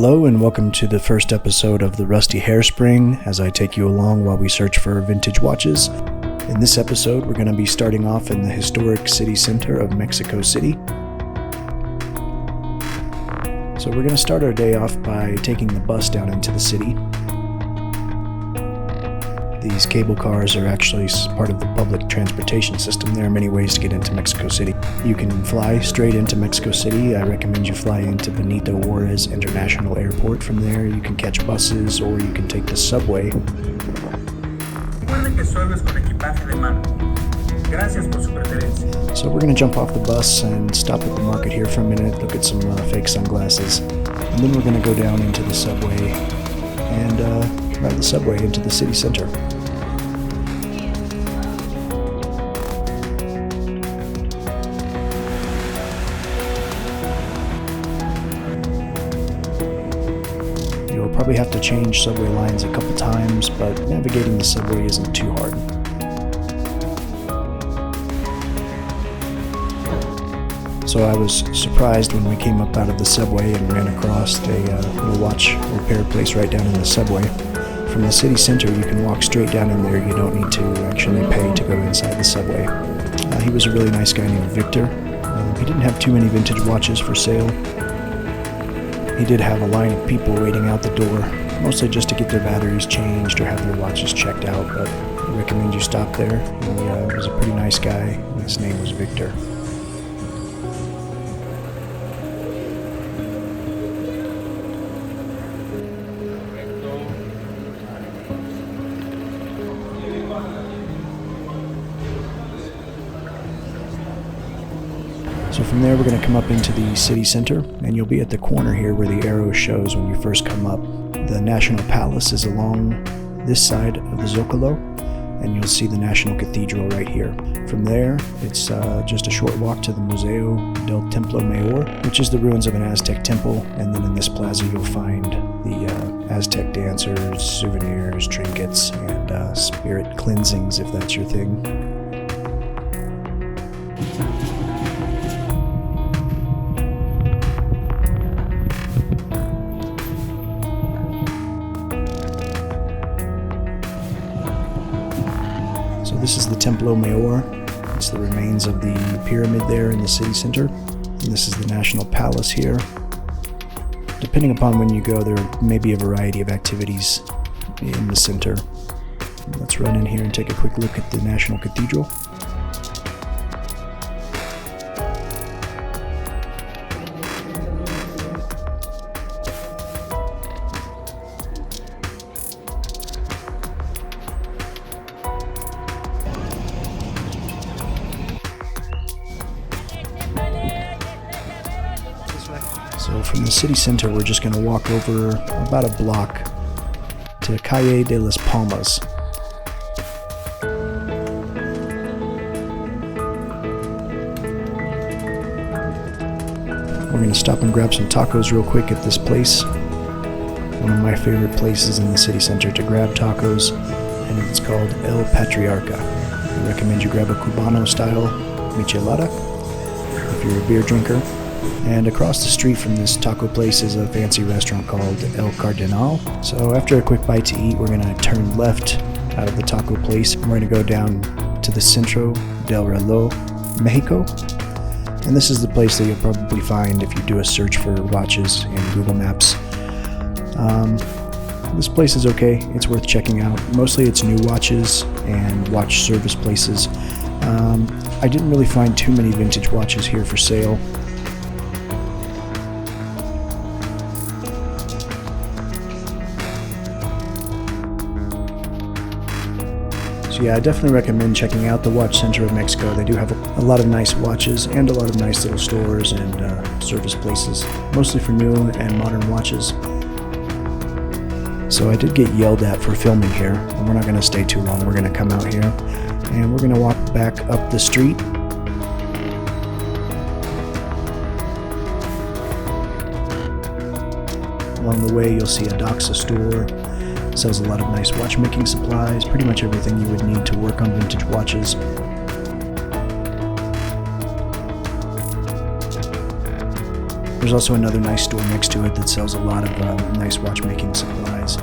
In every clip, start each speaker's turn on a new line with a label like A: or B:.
A: Hello and welcome to the first episode of the Rusty Hairspring as I take you along while we search for vintage watches. In this episode, we're going to be starting off in the historic city center of Mexico City. So we're going to start our day off by taking the bus down into the city. These cable cars are actually part of the public transportation system. There are many ways to get into Mexico City. You can fly straight into Mexico City. I recommend you fly into Benito Juarez International Airport. From there, you can catch buses or you can take the subway. So we're going to jump off the bus and stop at the market here for a minute, look at some fake sunglasses, and then we're going to go down into the subway and ride the subway into the city center. You'll probably have to change subway lines a couple times, but navigating the subway isn't too hard. So I was surprised when we came up out of the subway and ran across a little watch repair place right down in the subway. From the city center, you can walk straight down in there. You don't need to actually pay to go inside the subway. He was a really nice guy named Victor. He didn't have too many vintage watches for sale. He did have a line of people waiting out the door, mostly just to get their batteries changed or have their watches checked out, but I recommend you stop there. He was a pretty nice guy, and his name was Victor. So from there we're going to come up into the city center, and you'll be at the corner here where the arrow shows when you first come up. The National Palace is along this side of the Zocalo, and you'll see the National Cathedral right here. From there, it's just a short walk to the Museo del Templo Mayor, which is the ruins of an Aztec temple, and then in this plaza you'll find the Aztec dancers, souvenirs, trinkets, and spirit cleansings if that's your thing. So this is the Templo Mayor. It's the remains of the pyramid there in the city center. And this is the National Palace here. Depending upon when you go, there may be a variety of activities in the center. Let's run in here and take a quick look at the National Cathedral. So from the city center, we're just going to walk over about a block to Calle de las Palmas. We're going to stop and grab some tacos real quick at this place. One of my favorite places in the city center to grab tacos, and it's called El Patriarca. I recommend you grab a Cubano style michelada if you're a beer drinker. And across the street from this taco place is a fancy restaurant called El Cardenal. So after a quick bite to eat, we're going to turn left out of the taco place, and we're going to go down to the Centro del Reloj, Mexico. And this is the place that you'll probably find if you do a search for watches in Google Maps. This place is okay. It's worth checking out. Mostly it's new watches and watch service places. I didn't really find too many vintage watches here for sale. So yeah, I definitely recommend checking out the Watch Center of Mexico. They do have a lot of nice watches and a lot of nice little stores and service places, mostly for new and modern watches. So I did get yelled at for filming here, and we're not going to stay too long. We're going to come out here, and we're going to walk back up the street. Along the way, you'll see a Doxa store. It sells a lot of nice watchmaking supplies, pretty much everything you would need to work on vintage watches. There's also another nice store next to it that sells a lot of nice watchmaking supplies,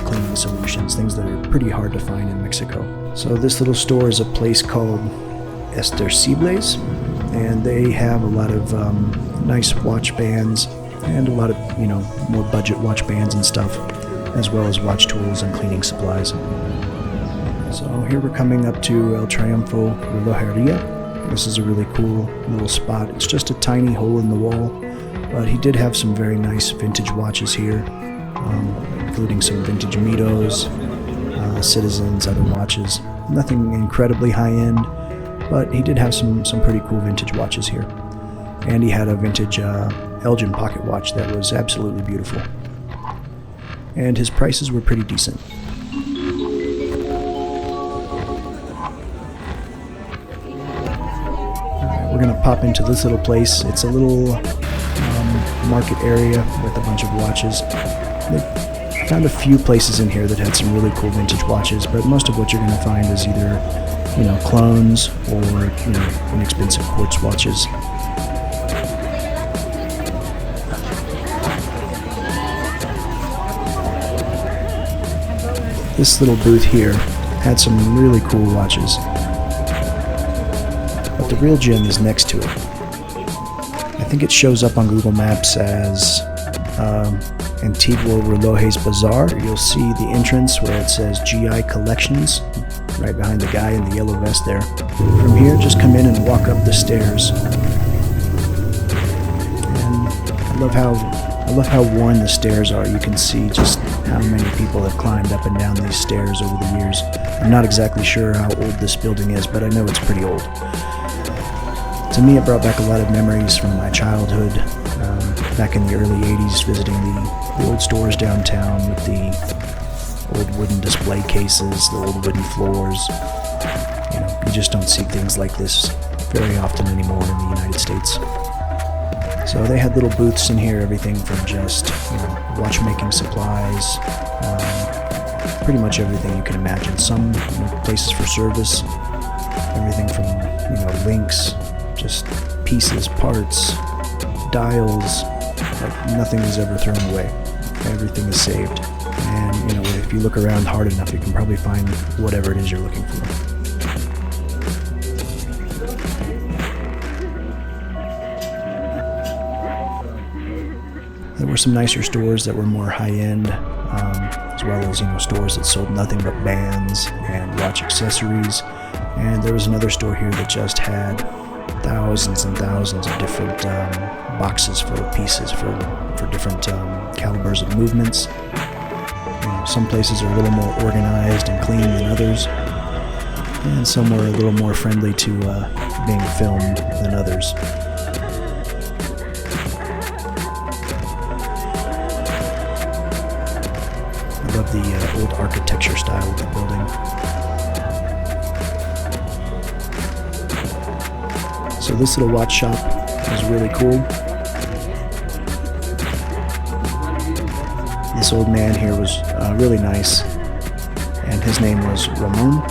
A: cleaning solutions, things that are pretty hard to find in Mexico. So this little store is a place called Estercibles, and they have a lot of nice watch bands and a lot of, more budget watch bands and stuff, as well as watch tools and cleaning supplies. So here we're coming up to El Triunfo Relojeria. This is a really cool little spot. It's just a tiny hole in the wall, but he did have some very nice vintage watches here, including some vintage Mitos, Citizens, other watches. Nothing incredibly high-end, but he did have some pretty cool vintage watches here. And he had a vintage Elgin pocket watch that was absolutely beautiful. And his prices were pretty decent. Alright, we're gonna pop into this little place. It's a little market area with a bunch of watches. I found a few places in here that had some really cool vintage watches, but most of what you're gonna find is either, clones or, inexpensive quartz watches. This little booth here had some really cool watches, but the real gem is next to it. I think it shows up on Google Maps as Antiguo Relojes Bazaar. You'll see the entrance where it says GI Collections, right behind the guy in the yellow vest there. From here, just come in and walk up the stairs. And I love how worn the stairs are. You can see just how many people have climbed up and down these stairs over the years. I'm not exactly sure how old this building is, but I know it's pretty old. To me, it brought back a lot of memories from my childhood, back in the early 80s, visiting the old stores downtown with the old wooden display cases, the old wooden floors. You just don't see things like this very often anymore in the United States. So they had little booths in here, everything from just watchmaking supplies, pretty much everything you can imagine. Some places for service, everything from links, just pieces, parts, dials. Nothing is ever thrown away. Everything is saved. And if you look around hard enough, you can probably find whatever it is you're looking for. There were some nicer stores that were more high-end, as well as stores that sold nothing but bands and watch accessories. And there was another store here that just had thousands and thousands of different boxes full of pieces for different calibers of movements. Some places are a little more organized and clean than others, and some were a little more friendly to being filmed than others. I love the old architecture style of the building. So this little watch shop is really cool. This old man here was really nice, and his name was Ramon,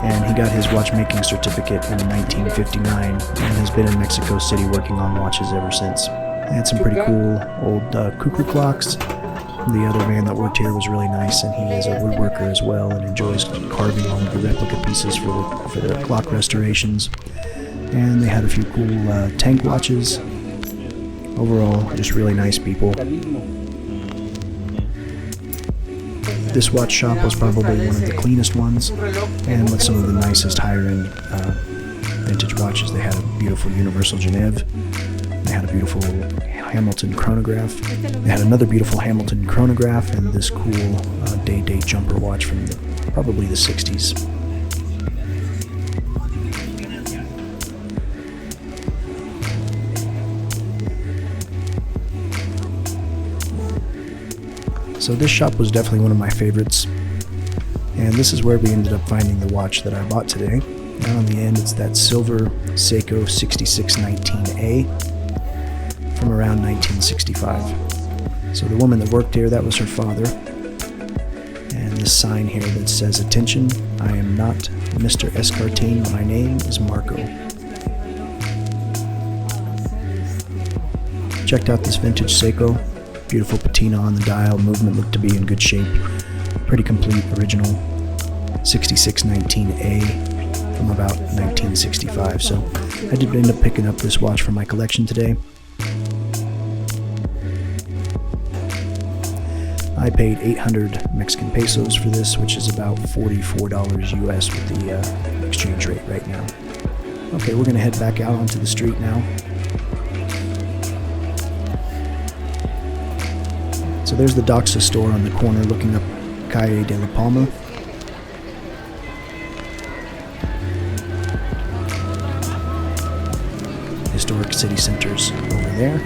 A: and he got his watchmaking certificate in 1959 and has been in Mexico City working on watches ever since. They had some pretty cool old cuckoo clocks. The other man that worked here was really nice, and he is a woodworker as well and enjoys carving on the replica pieces for the clock restorations. And they had a few cool tank watches. Overall, just really nice people. This watch shop was probably one of the cleanest ones, and with some of the nicest higher-end vintage watches. They had a beautiful Universal Genève. They had a beautiful Hamilton chronograph. They had another beautiful Hamilton chronograph and this cool day-date jumper watch from probably the 60s. So this shop was definitely one of my favorites, and this is where we ended up finding the watch that I bought today. And on the end, it's that silver Seiko 6619A from around 1965. So the woman that worked here, that was her father. And this sign here that says, "Attention, I am not Mr. Escartine, my name is Marco." Checked out this vintage Seiko. Beautiful patina on the dial. Movement looked to be in good shape. Pretty complete, original 6619A from about 1965. So I did end up picking up this watch for my collection today. I paid 800 Mexican pesos for this, which is about $44 US with the exchange rate right now. Okay, we're going to head back out onto the street now. So there's the Doxa store on the corner looking up Calle de la Palma. Historic city centers over there.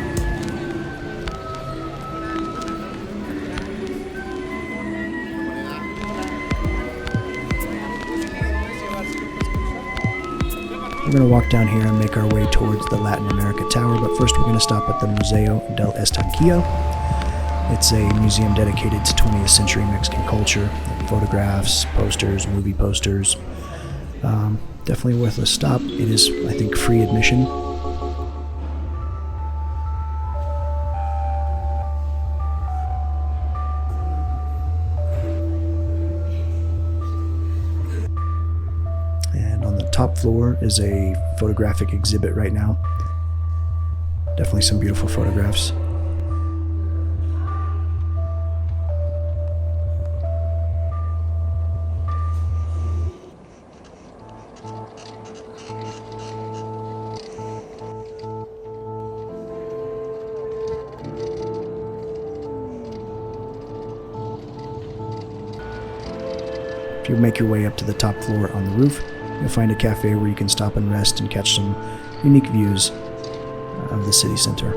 A: We're going to walk down here and make our way towards the Latin America Tower, but first we're going to stop at the Museo del Estanquillo. It's a museum dedicated to 20th century Mexican culture, like photographs, posters, movie posters. Definitely worth a stop. It is, I think, free admission. And on the top floor is a photographic exhibit right now. Definitely some beautiful photographs. If you make your way up to the top floor on the roof, you'll find a cafe where you can stop and rest and catch some unique views of the city center.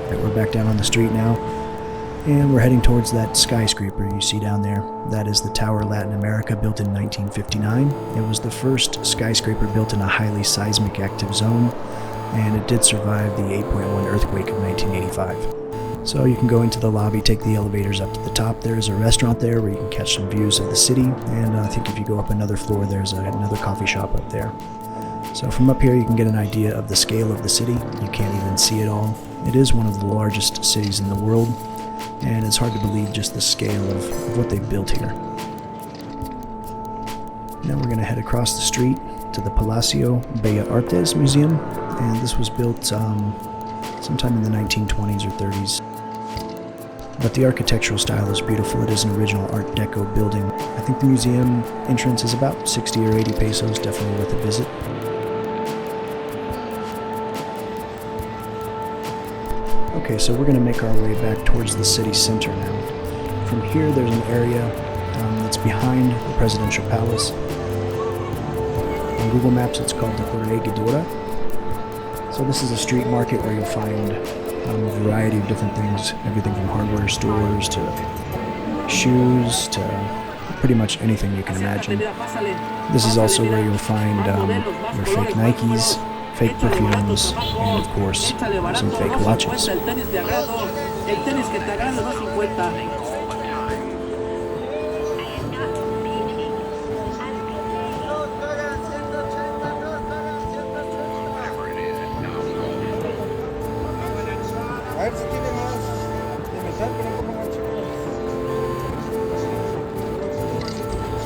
A: Right, we're back down on the street now, and we're heading towards that skyscraper you see down there. That is the Tower Latin America, built in 1959. It was the first skyscraper built in a highly seismic active zone, and it did survive the 8.1 earthquake of 1985. So you can go into the lobby, take the elevators up to the top. There is a restaurant there where you can catch some views of the city, and I think if you go up another floor, there's another coffee shop up there. So from up here you can get an idea of the scale of the city. You can't even see it all. It is one of the largest cities in the world, and it's hard to believe just the scale of what they've built here. Now we're going to head across the street to the Palacio Bellas Artes Museum, and this was built sometime in the 1920s or 30s. But the architectural style is beautiful. It is an original Art Deco building. I think the museum entrance is about 60 or 80 pesos, definitely worth a visit. Okay, so we're going to make our way back towards the city center now. From here, there's an area that's behind the presidential palace. On Google Maps, it's called the Corregidora. So this is a street market where you'll find a variety of different things, everything from hardware stores to shoes to pretty much anything you can imagine. This is also where you'll find your fake Nikes, fake perfumes, and of course, some fake watches.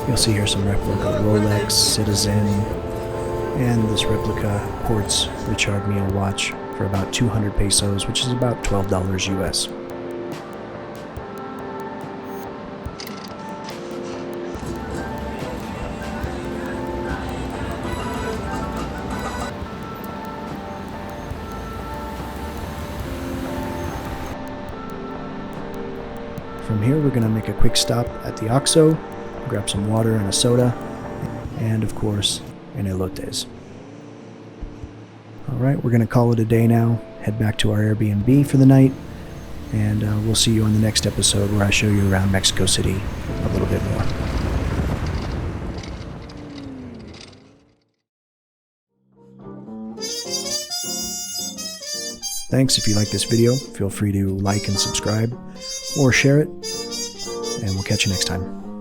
A: You'll see here some replica Rolex, Citizen, and this replica quartz Richard Mille watch for about 200 pesos, which is about $12 US. From here, we're going to make a quick stop at the OXXO, grab some water and a soda, and of course, an elotes. Alright, we're going to call it a day now, head back to our Airbnb for the night, and we'll see you on the next episode where I show you around Mexico City a little bit more. Thanks. If you like this video, feel free to like and subscribe, or share it. and we'll catch you next time.